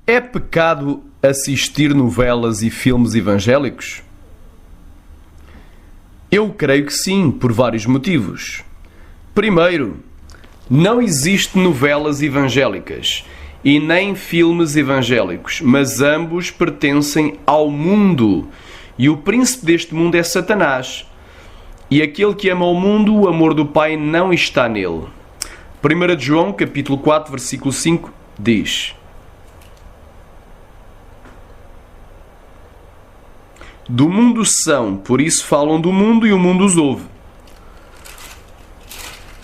É pecado assistir novelas e filmes evangélicos? Eu creio que sim, por vários motivos. Primeiro, não existe novelas evangélicas e nem filmes evangélicos, mas ambos pertencem ao mundo. E o príncipe deste mundo é Satanás. E aquele que ama o mundo, o amor do Pai não está nele. 1 João, capítulo 4, versículo 5, diz: Do mundo são, por isso falam do mundo e o mundo os ouve.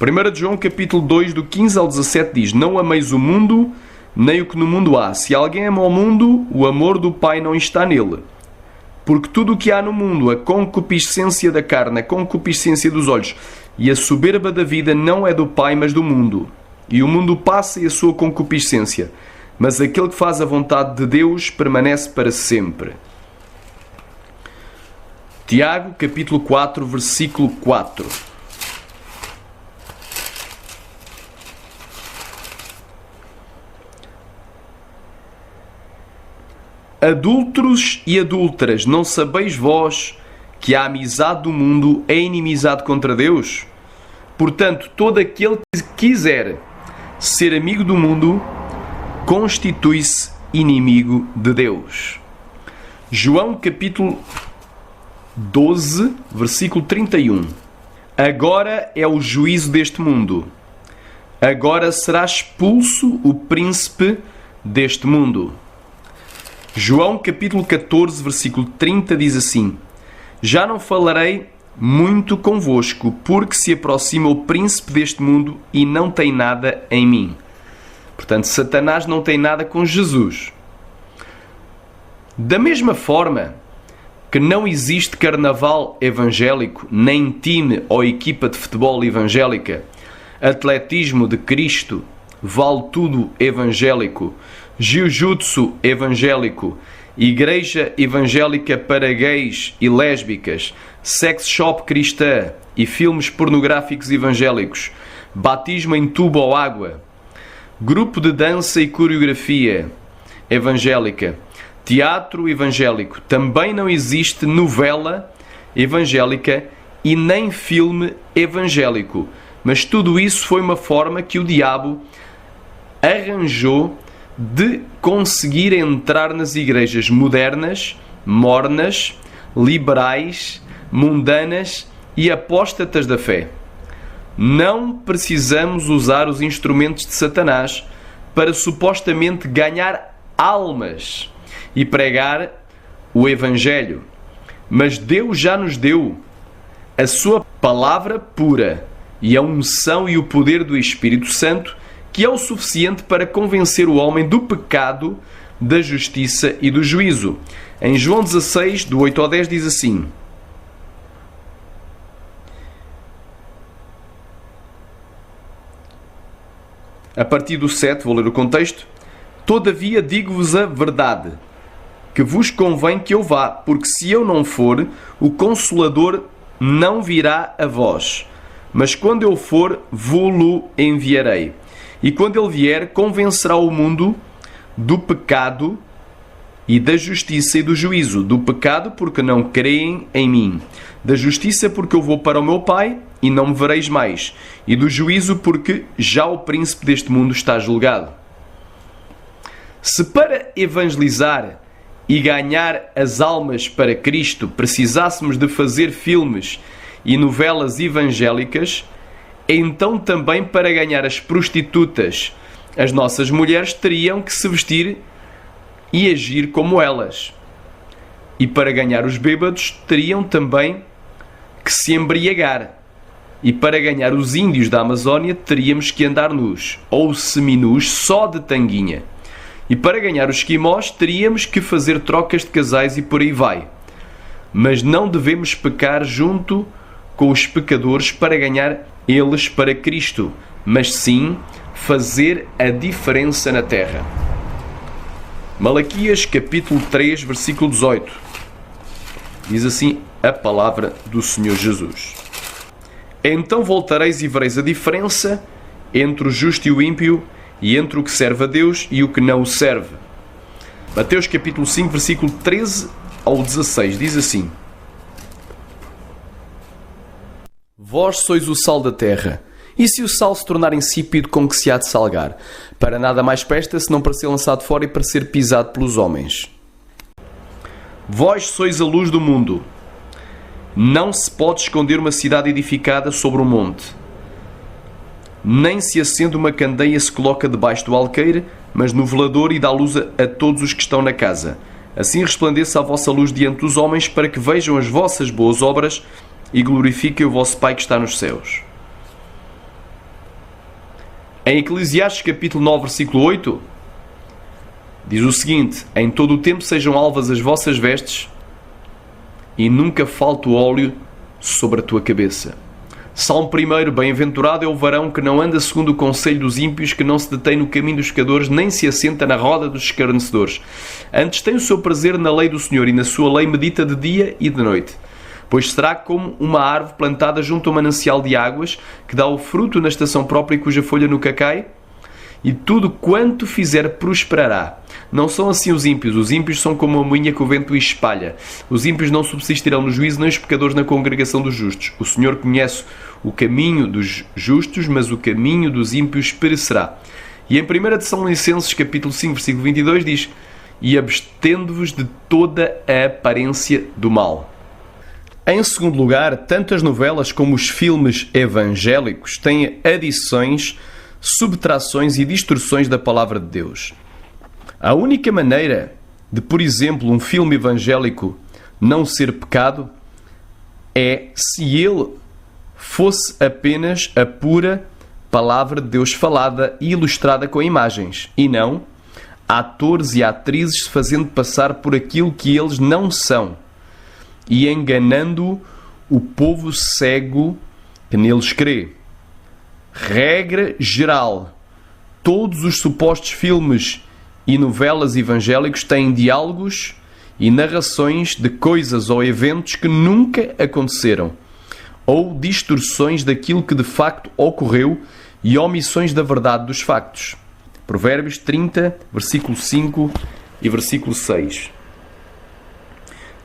1 João, capítulo 2, do 15 ao 17 diz: Não ameis o mundo, nem o que no mundo há. Se alguém ama o mundo, o amor do Pai não está nele. Porque tudo o que há no mundo, a concupiscência da carne, a concupiscência dos olhos e a soberba da vida não é do Pai, mas do mundo. E o mundo passa e a sua concupiscência, mas aquele que faz a vontade de Deus permanece para sempre. Tiago, capítulo 4, versículo 4. Adúlteros e adúlteras, não sabeis vós que a amizade do mundo é inimizade contra Deus? Portanto, todo aquele que quiser ser amigo do mundo, constitui-se inimigo de Deus. João, capítulo 12, versículo 31. Agora é o juízo deste mundo. Agora será expulso o príncipe deste mundo. João, capítulo 14, versículo 30, diz assim: Já não falarei muito convosco, porque se aproxima o príncipe deste mundo e não tem nada em mim. Portanto, Satanás não tem nada com Jesus. Da mesma forma que não existe carnaval evangélico, nem time ou equipa de futebol evangélica, atletismo de Cristo, vale tudo evangélico, jiu-jitsu evangélico, igreja evangélica para gays e lésbicas, sex shop cristã e filmes pornográficos evangélicos, batismo em tubo ou água, grupo de dança e coreografia evangélica, teatro evangélico. Também não existe novela evangélica e nem filme evangélico. Mas tudo isso foi uma forma que o diabo arranjou de conseguir entrar nas igrejas modernas, mornas, liberais, mundanas e apóstatas da fé. Não precisamos usar os instrumentos de Satanás para supostamente ganhar almas e pregar o Evangelho. Mas Deus já nos deu a sua palavra pura e a unção e o poder do Espírito Santo, que é o suficiente para convencer o homem do pecado, da justiça e do juízo. Em João 16, do 8 ao 10, diz assim: A partir do 7, vou ler o contexto. Todavia digo-vos a verdade, que vos convém que eu vá, porque se eu não for, o Consolador não virá a vós. Mas quando eu for, vô-lo enviarei. E quando ele vier, convencerá o mundo do pecado e da justiça e do juízo. Do pecado, porque não creem em mim. Da justiça, porque eu vou para o meu Pai e não me vereis mais. E do juízo, porque já o príncipe deste mundo está julgado. Se para evangelizar e ganhar as almas para Cristo precisássemos de fazer filmes e novelas evangélicas, então também para ganhar as prostitutas, as nossas mulheres teriam que se vestir e agir como elas. E para ganhar os bêbados teriam também que se embriagar. E para ganhar os índios da Amazónia teríamos que andar nus, ou seminus, só de tanguinha. E para ganhar os esquimós teríamos que fazer trocas de casais e por aí vai. Mas não devemos pecar junto com os pecadores para ganhar eles para Cristo, mas sim fazer a diferença na terra. Malaquias capítulo 3, versículo 18. Diz assim a palavra do Senhor Jesus: Então voltareis e vereis a diferença entre o justo e o ímpio, e entre o que serve a Deus e o que não o serve. Mateus capítulo 5, versículo 13 ao 16, diz assim: Vós sois o sal da terra, e se o sal se tornar insípido, com que se há de salgar? Para nada mais presta, senão para ser lançado fora e para ser pisado pelos homens. Vós sois a luz do mundo. Não se pode esconder uma cidade edificada sobre um monte. Nem se acende uma candeia se coloca debaixo do alqueire, mas no velador, e dá luz a todos os que estão na casa. Assim resplandeça a vossa luz diante dos homens, para que vejam as vossas boas obras e glorifiquem o vosso Pai que está nos céus. Em Eclesiastes capítulo 9, versículo 8, diz o seguinte: Em todo o tempo sejam alvas as vossas vestes, e nunca falte o óleo sobre a tua cabeça. Salmo 1. Bem-aventurado é o varão que não anda segundo o conselho dos ímpios, que não se detém no caminho dos pecadores, nem se assenta na roda dos escarnecedores. Antes tem o seu prazer na lei do Senhor, e na sua lei medita de dia e de noite. Pois será como uma árvore plantada junto a um manancial de águas, que dá o fruto na estação própria e cuja folha nunca cai, e tudo quanto fizer prosperará. Não são assim os ímpios são como a moinha que o vento espalha. Os ímpios não subsistirão no juízo, nem os pecadores na congregação dos justos. O Senhor conhece o caminho dos justos, mas o caminho dos ímpios perecerá. E em 1 Tessalonicenses capítulo 5, versículo 22 diz: E abstendo-vos de toda a aparência do mal. Em segundo lugar, tanto as novelas como os filmes evangélicos têm adições, subtrações e distorções da palavra de Deus. A única maneira de, por exemplo, um filme evangélico não ser pecado é se ele fosse apenas a pura palavra de Deus falada e ilustrada com imagens, e não atores e atrizes se fazendo passar por aquilo que eles não são e enganando o povo cego que neles crê. Regra geral, todos os supostos filmes e novelas evangélicos têm diálogos e narrações de coisas ou eventos que nunca aconteceram, ou distorções daquilo que de facto ocorreu e omissões da verdade dos factos. Provérbios 30, versículo 5 e versículo 6.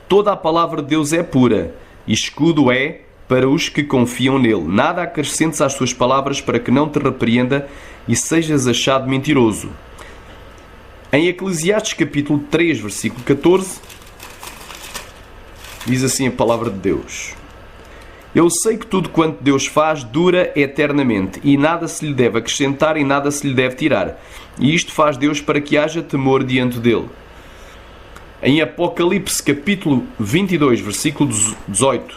Toda a palavra de Deus é pura, e escudo é para os que confiam nele. Nada acrescentes às suas palavras, para que não te repreenda e sejas achado mentiroso. Em Eclesiastes capítulo 3, versículo 14, diz assim a palavra de Deus: Eu sei que tudo quanto Deus faz dura eternamente, e nada se lhe deve acrescentar e nada se lhe deve tirar. E isto faz Deus para que haja temor diante dele. Em Apocalipse capítulo 22, versículo 18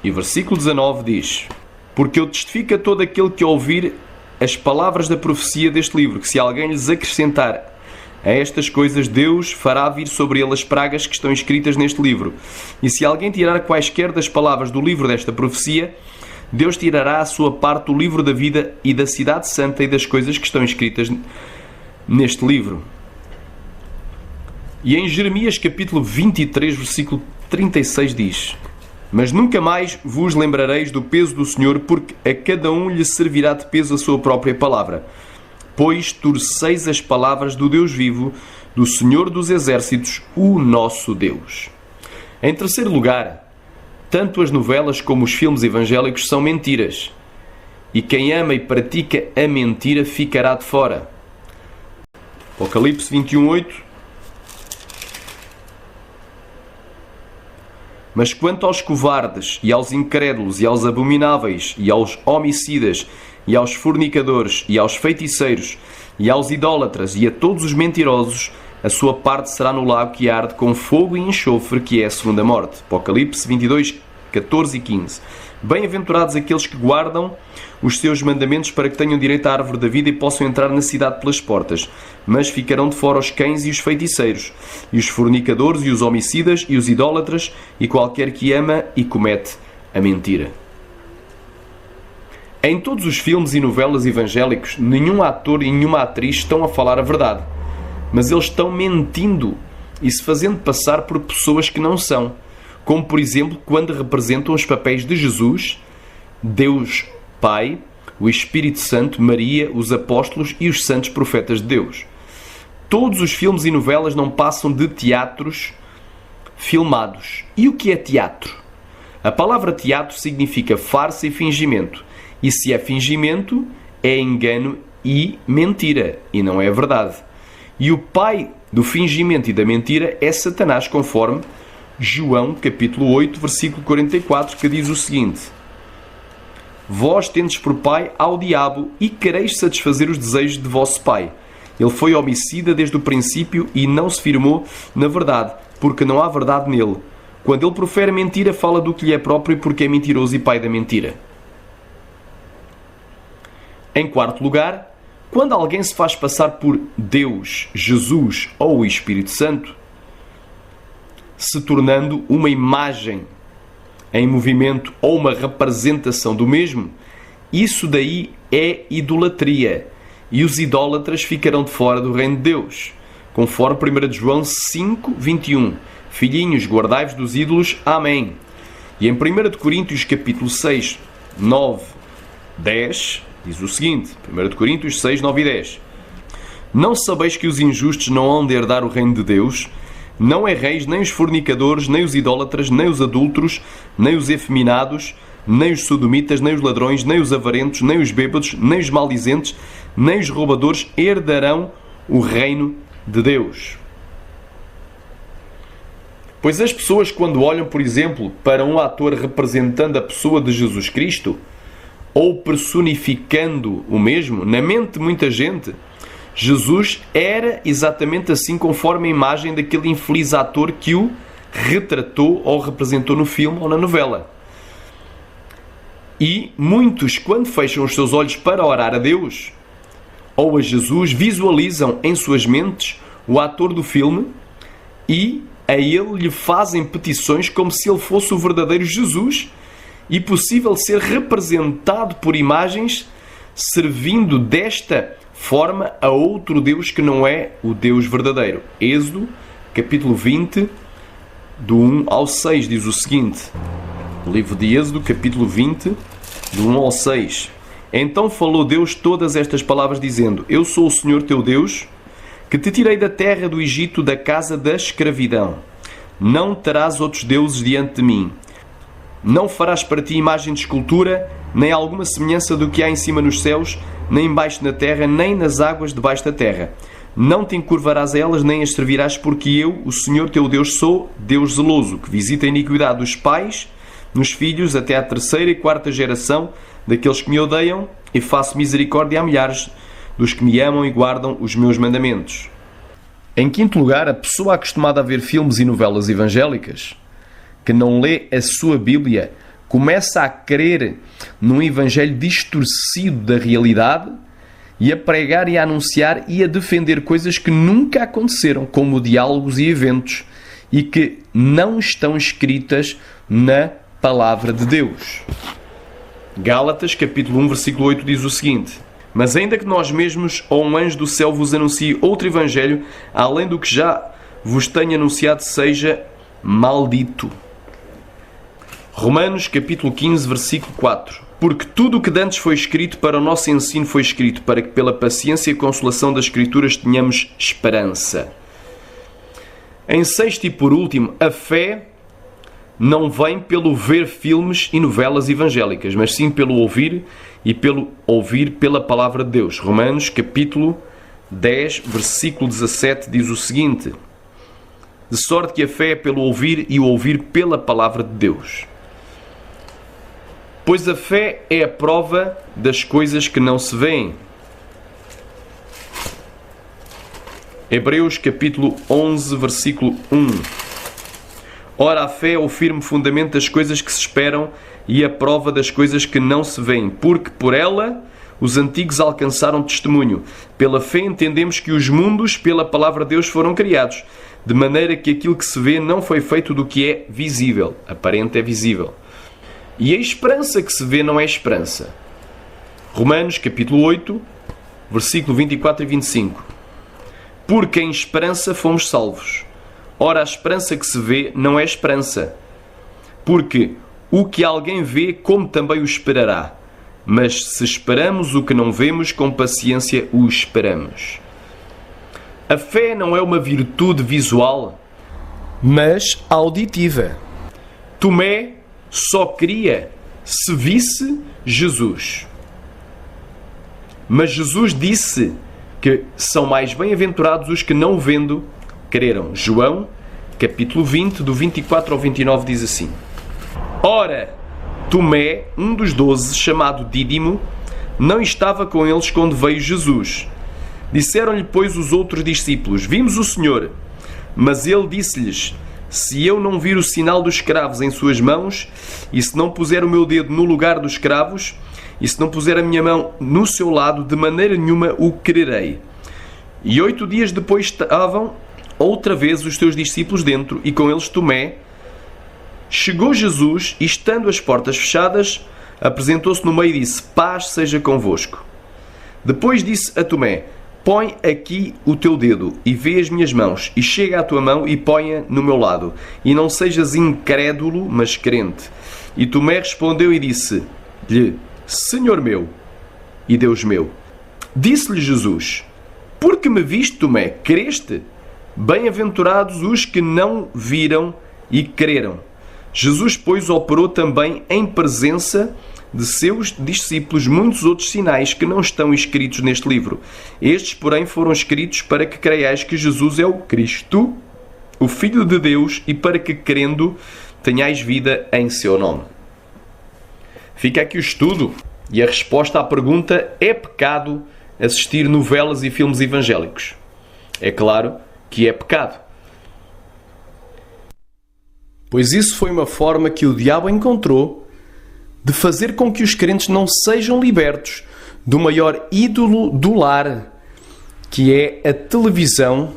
e versículo 19 diz: Porque eu testifico a todo aquele que ouvir as palavras da profecia deste livro, que se alguém lhes acrescentar a estas coisas, Deus fará vir sobre ele as pragas que estão escritas neste livro. E se alguém tirar quaisquer das palavras do livro desta profecia, Deus tirará a sua parte do livro da vida e da cidade santa e das coisas que estão escritas neste livro. E em Jeremias capítulo 23, versículo 36 diz: Mas nunca mais vos lembrareis do peso do Senhor, porque a cada um lhe servirá de peso a sua própria palavra. Pois torceis as palavras do Deus vivo, do Senhor dos Exércitos, o nosso Deus. Em terceiro lugar, tanto as novelas como os filmes evangélicos são mentiras. E quem ama e pratica a mentira ficará de fora. Apocalipse 21:8. Mas quanto aos covardes, e aos incrédulos, e aos abomináveis, e aos homicidas, e aos fornicadores, e aos feiticeiros, e aos idólatras, e a todos os mentirosos, a sua parte será no lago que arde com fogo e enxofre, que é a segunda morte. Apocalipse 22, 14 e 15. Bem-aventurados aqueles que guardam os seus mandamentos, para que tenham direito à árvore da vida e possam entrar na cidade pelas portas. Mas ficarão de fora os cães e os feiticeiros, e os fornicadores, e os homicidas, e os idólatras, e qualquer que ama e comete a mentira. Em todos os filmes e novelas evangélicos, nenhum ator e nenhuma atriz estão a falar a verdade, mas eles estão mentindo e se fazendo passar por pessoas que não são, como por exemplo quando representam os papéis de Jesus, Deus Pai, o Espírito Santo, Maria, os apóstolos e os santos profetas de Deus. Todos os filmes e novelas não passam de teatros filmados. E o que é teatro? A palavra teatro significa farsa e fingimento. E se é fingimento, é engano e mentira. E não é verdade. E o pai do fingimento e da mentira é Satanás, conforme João, capítulo 8, versículo 44, que diz o seguinte: Vós tendes por pai ao diabo e quereis satisfazer os desejos de vosso pai. Ele foi homicida desde o princípio e não se firmou na verdade, porque não há verdade nele. Quando ele profere mentira, fala do que lhe é próprio, porque é mentiroso e pai da mentira. Em quarto lugar, quando alguém se faz passar por Deus, Jesus ou o Espírito Santo, se tornando uma imagem em movimento ou uma representação do mesmo, isso daí é idolatria. E os idólatras ficarão de fora do reino de Deus. Conforme 1 João 5, 21. Filhinhos, guardai-vos dos ídolos. Amém. E em 1 Coríntios capítulo 6, 9, 10, diz o seguinte. 1 Coríntios 6, 9 e 10. Não sabeis que os injustos não hão de herdar o reino de Deus? Não erreis nem os fornicadores, nem os idólatras, nem os adúlteros, nem os efeminados, nem os sodomitas, nem os ladrões, nem os avarentos, nem os bêbados, nem os maldizentes, nem os roubadores herdarão o reino de Deus. Pois as pessoas, quando olham, por exemplo, para um ator representando a pessoa de Jesus Cristo, ou personificando o mesmo, na mente de muita gente, Jesus era exatamente assim, conforme a imagem daquele infeliz ator que o retratou ou representou no filme ou na novela. E muitos, quando fecham os seus olhos para orar a Deus ou a Jesus, visualizam em suas mentes o ator do filme e a ele lhe fazem petições como se ele fosse o verdadeiro Jesus e possível ser representado por imagens, servindo desta forma a outro Deus que não é o Deus verdadeiro. Êxodo, capítulo 20, do 1 ao 6, diz o seguinte. O livro de Êxodo, capítulo 20, do 1 ao 6. Então falou Deus todas estas palavras, dizendo: Eu sou o Senhor teu Deus, que te tirei da terra do Egito, da casa da escravidão. Não terás outros deuses diante de mim. Não farás para ti imagem de escultura, nem alguma semelhança do que há em cima nos céus, nem embaixo na terra, nem nas águas debaixo da terra. Não te encurvarás a elas, nem as servirás, porque eu, o Senhor teu Deus, sou Deus zeloso, que visita a iniquidade dos pais nos filhos até à terceira e quarta geração daqueles que me odeiam, e faço misericórdia a milhares dos que me amam e guardam os meus mandamentos. Em quinto lugar, a pessoa acostumada a ver filmes e novelas evangélicas, que não lê a sua Bíblia, começa a crer num evangelho distorcido da realidade e a pregar e a anunciar e a defender coisas que nunca aconteceram, como diálogos e eventos, e que não estão escritas na Palavra de Deus. Gálatas, capítulo 1, versículo 8, diz o seguinte: Mas ainda que nós mesmos ou um anjo do céu vos anuncie outro evangelho, além do que já vos tenho anunciado, seja maldito. Romanos, capítulo 15, versículo 4. Porque tudo o que dantes foi escrito para o nosso ensino foi escrito, para que pela paciência e consolação das Escrituras tenhamos esperança. Em sexto e por último, a fé não vem pelo ver filmes e novelas evangélicas, mas sim pelo ouvir e pelo ouvir pela palavra de Deus. Romanos, capítulo 10, versículo 17, diz o seguinte: De sorte que a fé é pelo ouvir e o ouvir pela palavra de Deus. Pois a fé é a prova das coisas que não se veem. Hebreus, capítulo 11, versículo 1. Ora, a fé é o firme fundamento das coisas que se esperam e a prova das coisas que não se veem, porque por ela os antigos alcançaram testemunho. Pela fé entendemos que os mundos, pela palavra de Deus, foram criados, de maneira que aquilo que se vê não foi feito do que é visível. Aparente é visível. E a esperança que se vê não é esperança. Romanos, capítulo 8, versículo 24 e 25. Porque em esperança fomos salvos. Ora, a esperança que se vê não é esperança. Porque o que alguém vê, como também o esperará. Mas se esperamos o que não vemos, com paciência o esperamos. A fé não é uma virtude visual, mas auditiva. Tomé só cria se visse Jesus. Mas Jesus disse que são mais bem-aventurados os que não vendo creram. João, capítulo 20, do 24 ao 29, diz assim: Ora, Tomé, um dos 12, chamado Dídimo, não estava com eles quando veio Jesus. Disseram-lhe, pois, os outros discípulos: Vimos o Senhor. Mas ele disse-lhes: Se eu não vir o sinal dos cravos em suas mãos, e se não puser o meu dedo no lugar dos cravos, e se não puser a minha mão no seu lado, de maneira nenhuma o crerei. E 8 dias depois estavam outra vez os seus discípulos dentro, e com eles Tomé. Chegou Jesus, e estando as portas fechadas, apresentou-se no meio e disse: Paz seja convosco. Depois disse a Tomé: Põe aqui o teu dedo e vê as minhas mãos, e chega a tua mão e põe-a no meu lado, e não sejas incrédulo, mas crente. E Tomé respondeu e disse-lhe: Senhor meu e Deus meu. Disse-lhe Jesus: Porque me viste, Tomé, creste? Bem-aventurados os que não viram e creram. Jesus, pois, operou também em presença de seus discípulos muitos outros sinais que não estão escritos neste livro. Estes, porém, foram escritos para que creiais que Jesus é o Cristo, o Filho de Deus, e para que, crendo, tenhais vida em seu nome. Fica aqui o estudo e a resposta à pergunta: é pecado assistir novelas e filmes evangélicos? É claro que é pecado. Pois isso foi uma forma que o diabo encontrou de fazer com que os crentes não sejam libertos do maior ídolo do lar, que é a televisão,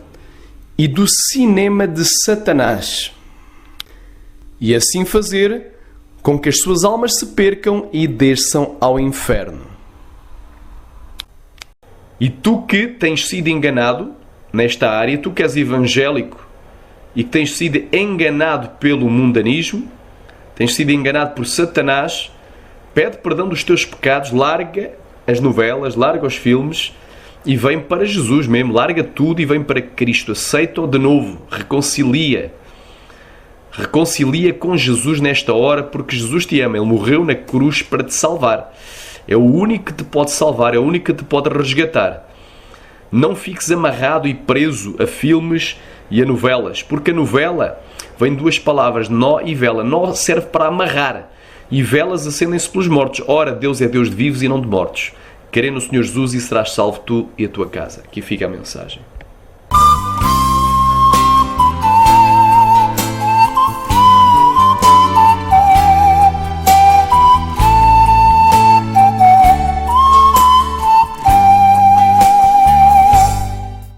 e do cinema de Satanás. E assim fazer com que as suas almas se percam e desçam ao inferno. E tu que tens sido enganado nesta área, tu que és evangélico e que tens sido enganado pelo mundanismo, tens sido enganado por Satanás, pede perdão dos teus pecados, larga as novelas, larga os filmes e vem para Jesus mesmo, larga tudo e vem para Cristo, aceita-o de novo, reconcilia com Jesus nesta hora, porque Jesus te ama, Ele morreu na cruz para te salvar, é o único que te pode salvar, é o único que te pode resgatar. Não fiques amarrado e preso a filmes e a novelas, porque a novela vem de duas palavras, nó e vela. Nó serve para amarrar e velas acendem-se pelos mortos. Ora, Deus é Deus de vivos e não de mortos. Crê no Senhor Jesus e serás salvo tu e a tua casa. Aqui fica a mensagem.